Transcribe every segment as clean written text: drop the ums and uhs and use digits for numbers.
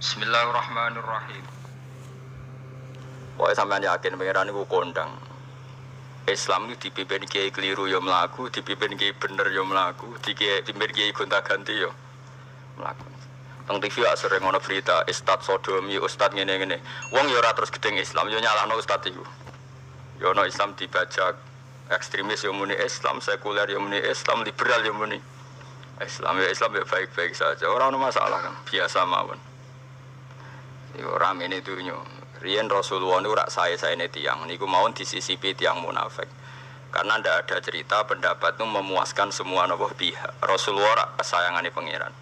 Bismillahirrahmanirrahim. Pokoknya sampean yakin pengiran itu kondang. Islam itu dipimpin kiai keliru ya melaku, dipimpin kiai bener ya melaku, dipimpin kiai gonta-ganti ya melaku. Teng TV sering ngono berita ustad sodomi, ustad ngene-ngene. Wong ya ora terus gedeng Islam, ya nyalahno ustad iku. Ya ono Islam dibajak, ekstremis ya muni Islam, sekuler ya muni Islam, liberal ya muni Islam. Ya Islam ya baik-baik saja, ora ono masalah kan, biasa mawon. Ya ora mene dunyo. Riyen Rasulullah niku rak sae-saene tiyang niku mawon disisipi tiyang munafik. Karena ndak ada cerita pendapat itu memuaskan semua pihak. Rasulullah rak kesayangane pangeran.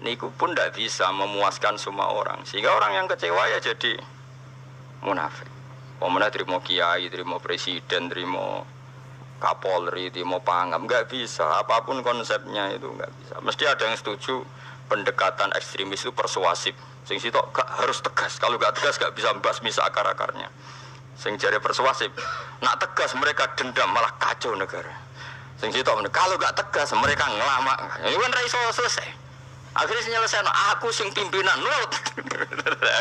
Niku pun ndak bisa memuaskan semua orang. Sehingga orang yang kecewa ya jadi munafik. Pemenang terima kiai, terima presiden, terima kapolri, terima pangam, nggak bisa. Apapun konsepnya itu nggak bisa. Mesti ada yang setuju pendekatan ekstremis itu persuasif. Sing sitok gak harus tegas. Kalau gak tegas gak bisa basmi seakar-akarnya. Sing jare persuasif, nak tegas mereka dendam malah kacau negara. Sing sitok kalau gak tegas mereka ngelamak. Ini kan ra iso selesai. Akhirnya nyelesai aku sing pimpinan nurut.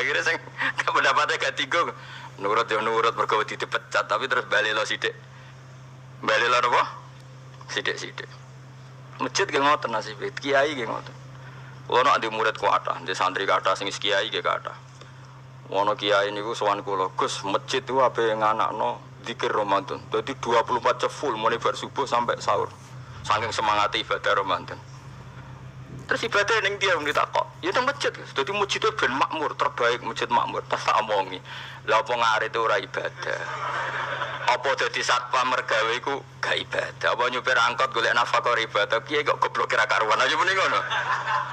Akhirnya sing pendapatnya gak tiga. Nurut ya nurut mergo dipecat tapi terus bali lo sithik. Bali lo apa? Sithik-sithik. Masjid ge ngoten nasibe, kiai ge ngoten. Kalau nak di murid kuatah, di santri kata, sing kiai ke kata. Wono kiai niku sowan kula, Gus, masjid itu ape nganakno zikir Ramadan. Dadi 24 jam full mulai bar subuh sampai sahur. Saking semangat ibadah Ramadan. Terus ibadah ning dia ditakok, ya nang masjid. Dadi masjid itu ben makmur, terbaik masjid makmur. Tas tak omongi. Lah apa ngarit ora ibadah. Apa dadi satpam mergawe iku gak ibadah. Apa nyupir angkot golek nafkah ibadah. Kiye kok goblok kira karuan aja muni ngono.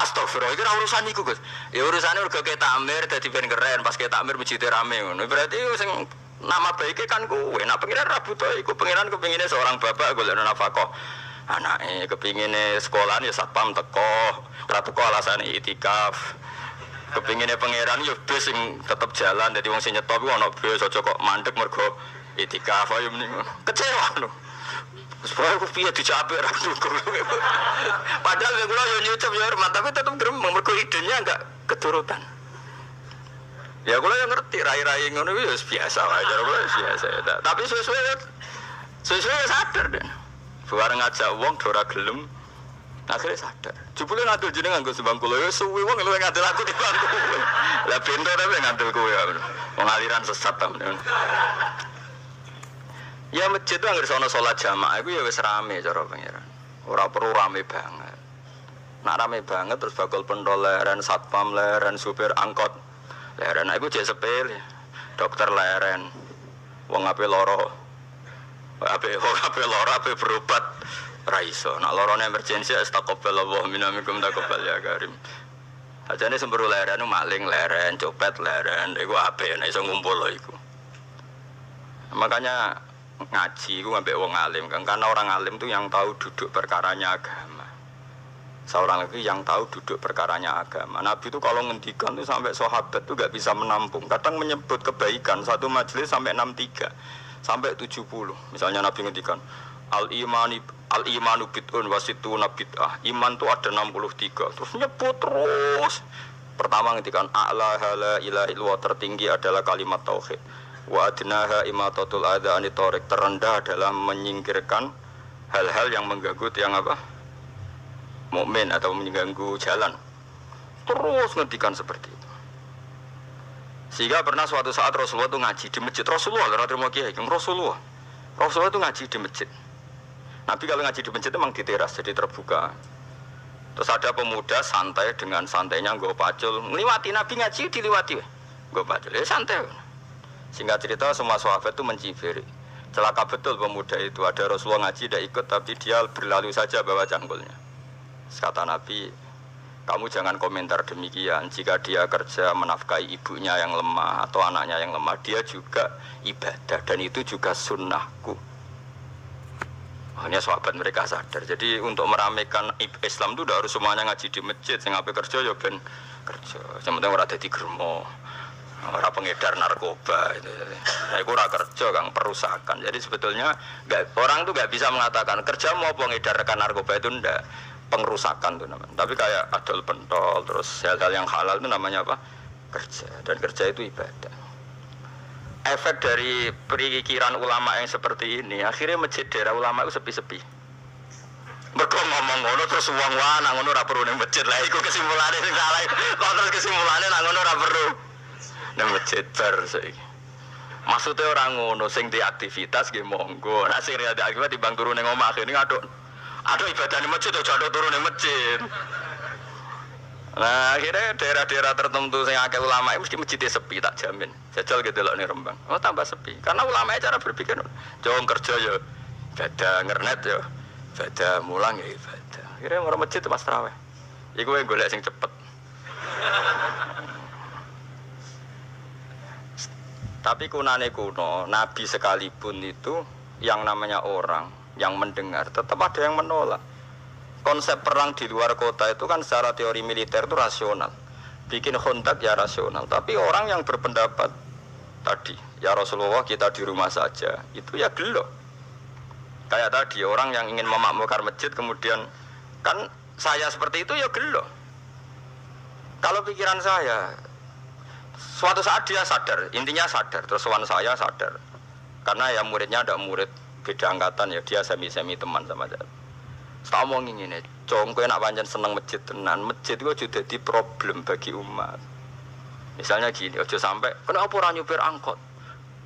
Astagfirullah, iki ora urusan iku, Gus. Ya urusane mergo ke takmir dadi ben keren, pas ke takmir masjid rame ngono. Berarti sing nama baike kan kuwe. Nek pengiran ra butuh iku pengiran kepingine seorang bapak golek nafkah anake, kepingine sekolahan ya satpam teko, ora teko alasane itikaf. Kepingine pangeran ya bis sing tetep jalan dadi wong sing nyetop iku ana bis aja kok mandek mergo itikaf ayo mending kecewa lho. Supaya aku piye dicape ra dukung. Padahal kula yo nyucup yo hormat tapi tetep gremeng mergo idenya enggak keturutan. Ya kula yo ngerti rai-rai ngono wis biasa wae cara kula biasa ya. Tapi sesuai sadar deh. Bareng ngajak wong ora gelem akhirnya sadar. Jebule ngadul jeneng nganggo sembang kula yo suwi wong luwih ngadul aku timbang kowe. Lah bento tapi ngadul kowe ya. Wong aliran sesat ta. Ya masjid itu anggere sono salat jamaah iku ya wis rame cara pangeran. Ora perlu rame banget. Nak rame banget terus bakal pentol leren, satpam leren, supir angkot leren. Iku jek sepele. Dokter leren. Wong ape lara. Ape lara ape berobat ra iso. Nak larane emergensi astagfirullah minamikum taqabbal ya karim. Ajane semburu leren maling leren, copet leren. Iku ape nek iso ngumpul lho iku. Makanya ngaji itu ngambil wong alim kan, karena orang alim itu yang tahu duduk perkaranya agama. Seorang lagi yang tahu duduk perkaranya agama. Nabi itu kalau ngendikan itu sampai sahabat itu gak bisa menampung. Kadang menyebut kebaikan satu majelis sampai 63 sampai 70. Misalnya Nabi ngendikan al-imanu bid'un wasituna bid'ah. Iman itu ada 63. Terus nyebut terus. Pertama ngendikan a'la la ilaha illallah, tertinggi adalah kalimat tauhid. Wa adnaha imatatul adza anit thariq, terendah adalah menyingkirkan hal-hal yang mengganggu tiang apa? Mukmin atau mengganggu jalan. Terus ngendikan seperti itu. Sehingga pernah suatu saat Rasulullah itu ngaji di masjid. Rasulullah ora terima kiai, Rasulullah itu ngaji di masjid. Nabi kalau ngaji di masjid memang di teras jadi terbuka. Terus ada pemuda santai dengan santainya nggo pacul, ngliwati Nabi ngaji diliwati. Nggo pacul, ya santai. Singkat cerita semua sahabat itu mencibir. Celaka betul pemuda itu. Ada Rasulullah ngaji tidak ikut tapi dia berlalu saja bawa cangkulnya. Kata Nabi, kamu jangan komentar demikian. Jika dia kerja menafkahi ibunya yang lemah atau anaknya yang lemah, dia juga ibadah dan itu juga sunnahku. Hanya sahabat mereka sadar. Jadi untuk meramaikan Islam itu tidak harus semuanya ngaji di masjid. Sing ape kerja ya ben kerja. Yang penting ora dadi germo. Orang pengedar narkoba itu, saya kurang kerja kang perusakan. Jadi sebetulnya orang tuh nggak bisa mengatakan kerja mau pengedar narkoba itu ndak, pengerusakan tuh namanya. Tapi kayak adol pentol terus hal-hal yang halal itu namanya apa? kerja, dan kerja itu ibadah. Efek dari perikiran ulama yang seperti ini, akhirnya masjid daerah ulama itu sepi-sepi. Mergo ngomong ngono terus wong wae nang ngono ora perlu ning masjid. Lah iku kesimpulane sing salah. Kok terus kesimpulane nang ngono ora perlu ning masjid bar saiki. Maksudnya orang ngono sing di aktivitas nggih monggo. Nek sing ada aktivitas timbang turu ning omah akhirnya ngaduk. Aduh ibadah ning masjid aja aduh turu ning masjid. Nah, akhirnya daerah-daerah tertentu yang akeh ulama mesti masjidnya sepi, tak jamin. Jajal gitu loh nih Rembang. Oh tambah sepi. Karena ulama cara berpikir, jauh kerja ya, ibadah ngernet ya, ibadah mulang ya ibadah. Akhirnya orang masjid itu pas terawih. Iku yang golek sing cepet. Tapi kunane kuno, Nabi sekalipun itu yang namanya orang yang mendengar, tetap ada yang menolak. Konsep perang di luar kota itu kan secara teori militer itu rasional. Bikin kontak ya rasional. Tapi orang yang berpendapat tadi, ya Rasulullah kita di rumah saja, itu ya gelo. Kayak tadi orang yang ingin memakmurkan masjid kemudian kan saya seperti itu ya gelo. Kalau pikiran saya, suatu saat dia sadar, intinya sadar, terus sowan saya sadar. Karena ya muridnya ada murid beda angkatan ya, dia semi-semi teman sama saya. Tak omongin ini, cong, kowe nak pancen seneng masjid tenan, masjid itu juga jadi problem bagi umat. Misalnya gini, ojo sampai, kenapa orang nyupir angkot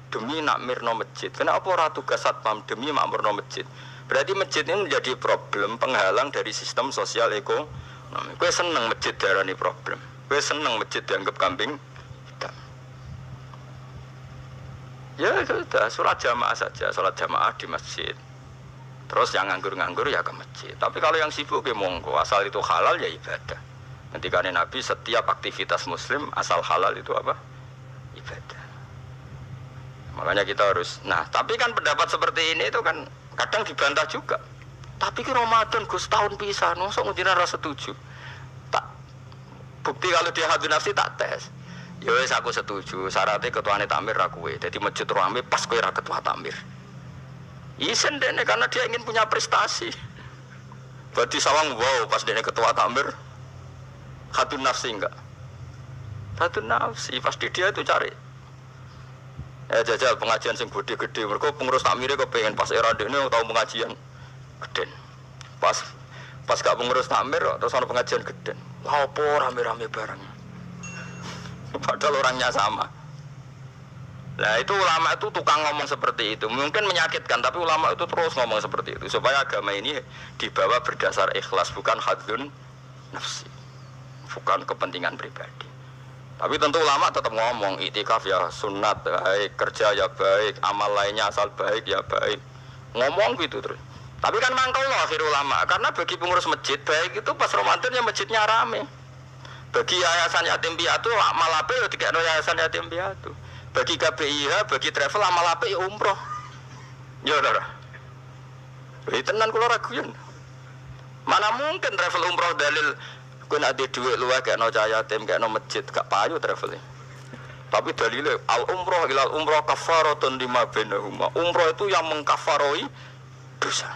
demi nak mirno masjid, kenapa orang tugas satpam demi makmurno masjid. Berarti masjid ini menjadi problem penghalang dari sistem sosial ekonomi. Kowe seneng masjid darani problem, kowe seneng masjid dianggap kambing hitam. Ya sudah, sholat jamaah saja, sholat jamaah di masjid. Terus yang nganggur-nganggur ya ke masjid. Tapi kalau yang sibuk ya monggo, asal itu halal ya ibadah. Ketika Nabi setiap aktivitas muslim asal halal itu apa? Ibadah. Makanya kita harus. Nah, tapi kan pendapat seperti ini itu kan kadang dibantah juga. Tapi ki Ramadan Gus tahun pisan, mosok ngundiran ra setuju. Tak bukti kalau dia hadir nafsi tak tes. Ya wis aku setuju, syaratnya ketuane takmir ra kowe. Dadi masjid rame pas kowe ra ketua takmir. Isen dene karena dia ingin punya prestasi. Berarti sawang wow pas dene ketua takmir hatun nafsi enggak? Hatun nafsi pas dia itu cari. Jajal pengajian sing gede-gede. Mergo pengurus takmire kepengen pas era dene tau pengajian gede. Pas gak pengurus takmir terus ana pengajian gede. Lah opo rame-rame bareng. Padahal orangnya sama. Nah itu ulama itu tukang ngomong seperti itu. Mungkin menyakitkan, tapi ulama itu terus ngomong seperti itu supaya agama ini dibawa berdasar ikhlas, bukan hadzun nafsi, bukan kepentingan pribadi. Tapi tentu ulama tetap ngomong iktikaf ya sunat baik, kerja ya baik, amal lainnya asal baik ya baik. Ngomong gitu terus. Tapi kan mangkel loh akhir ulama, karena bagi pengurus masjid baik itu pas Ramadan ya masjidnya rame. Bagi yayasan yatim piatu amal apa ya dikekno yayasan yatim piatu. Bagi KBIH, bagi travel amal apik ya umroh. Ya ora. Iki tenan kula raguyan. Mana mungkin travel umroh dalil kowe nek ada dhuwit luwih kekno cah yatim, kekno masjid, gak payu travel. Tapi dalile al umroh ilal umroh kafaratun lima bainahuma. Umroh itu yang mengkafaroi dosa.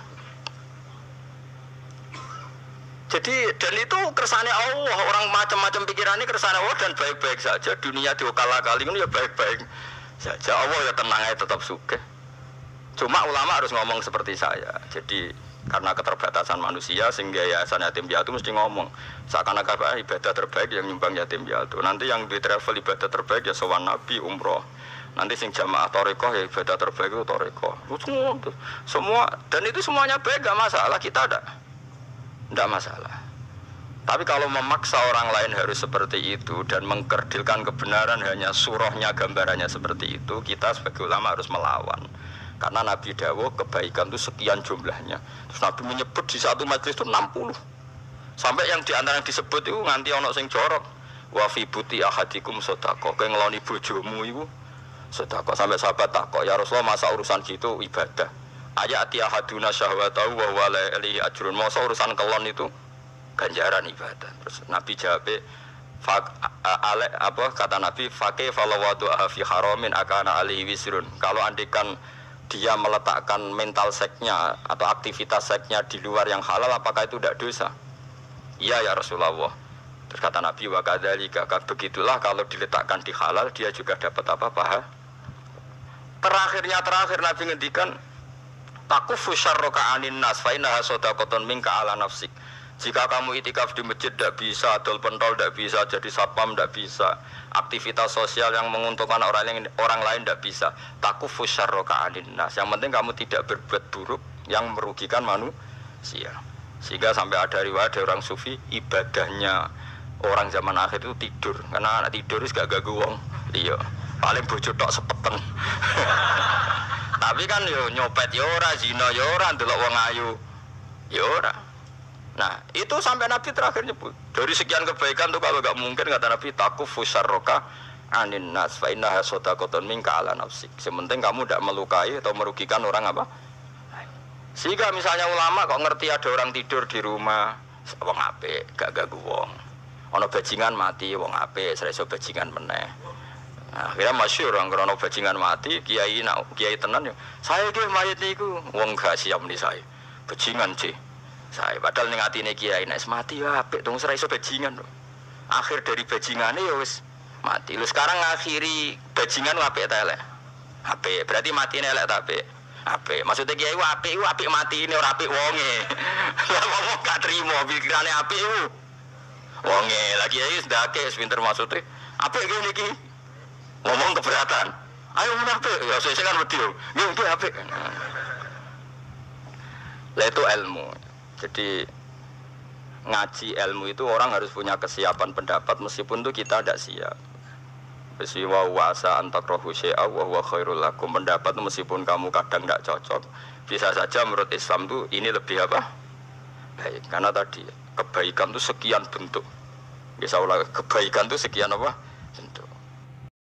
Jadi dan itu kersane Allah, orang macam-macam pikirannya kersane Allah dan baik-baik saja. Dunia diokal-akali itu ya baik-baik saja. Allah ya tenang aja tetap sugih. Cuma ulama harus ngomong seperti saya. Jadi karena keterbatasan manusia sehingga yayasan yatim piatu mesti ngomong seakan-akan ibadah terbaik yang nyumbang yatim piatu. Nanti yang di travel ibadah terbaik ya sowan Nabi umroh. Nanti sing jamaah thariqah ya ibadah terbaik itu thariqah. Semua dan itu semuanya baik gak masalah, kita ada. Tidak masalah. Tapi kalau memaksa orang lain harus seperti itu dan mengkerdilkan kebenaran hanya surahnya, gambarannya seperti itu, kita sebagai ulama harus melawan. Karena Nabi dawuh kebaikan itu sekian jumlahnya. Terus Nabi menyebut di satu majelis itu 60. Sampai yang diantara yang disebut itu nganti ono sing jorok. Wa fi buti ahadikum sedekah. Kowe ngeloni bojomu iku sedekah. Sampai sahabat takok, "Ya Rasulullah, masa urusan gitu ibadah?" Ayati ahaduna syahwatahu wa wala alihi ajrun. Masa urusan kelon itu ganjaran ibadah. Terus Nabi jawab, kata Nabi, "Faqih falawadu fi haramin akana alihi wisrun." Kalau andikan dia meletakkan mental seksnya atau aktivitas seksnya di luar yang halal, apakah itu tidak dosa? Iya ya Rasulullah. Terus kata Nabi wa kadzalika, begitulah kalau diletakkan di halal dia juga dapat apa paha. Terakhir Nabi ngendikan takufu syarraka anin nas fa innaha shadaqatun minka ala nafsik. Jika kamu itikaf di masjid tidak bisa, adol pentol tidak bisa, jadi satpam tidak bisa, aktivitas sosial yang menguntungkan orang lain tidak bisa. Takufu syarraka anin nas. Yang penting kamu tidak berbuat buruk yang merugikan manusia. Sehingga sampai ada riwayat dari orang sufi, ibadahnya orang zaman akhir itu tidur. Karena anak tidur itu gak ganggu wong. Iya, paling bojo tok sepeten. Tapi kan yo nyopet yo ora, zina yo ora, ndelok wong ayu yo ora. Nah, itu sampai Nabi terakhir nyebut. Dari sekian kebaikan tuh kalau gak mungkin kata Nabi takufu syarraka anin nas fa innaha shadaqatun minka ala nafsik. Sementing kamu tidak melukai atau merugikan orang apa? Sehingga misalnya ulama kok ngerti ada orang tidur di rumah, wong apik, gak ganggu wong. Ana bajingan mati, wong apik, sreso bajingan meneh. Nah, akhirnya masyhur orang krono bajingan mati, kiai tenan yo. Saya ki mayit niku wong gak siap ni saya. Bajingan sih. Saya padahal ning atine kiai nek mati ya apik dong ora iso bajingan. Akhir dari bajingane ya wis mati. Lho sekarang akhiri bajingan apik ta elek? Apik. Berarti matine elek ta apik? Apik. Maksudnya kiai apik mati ini ora apik wonge. Lah wong gak trimo pikirane apik iku. Wonge lagi kiai ndake pinter maksudnya. Apik ngene iki. Ngomong keberatan. Ayo apik. Ya sesuk kan wedi yo. Nggih apik. Lah itu ilmu. Jadi ngaji ilmu itu orang harus punya kesiapan pendapat meskipun itu kita tidak siap. Wa wasa antakrahu syai'a wa huwa khairul lakum. Pendapat meskipun kamu kadang tidak cocok, bisa saja menurut Islam itu ini lebih apa? Baik, karena tadi kebaikan itu sekian bentuk. Bisa ulang kebaikan itu sekian apa? Bentuk.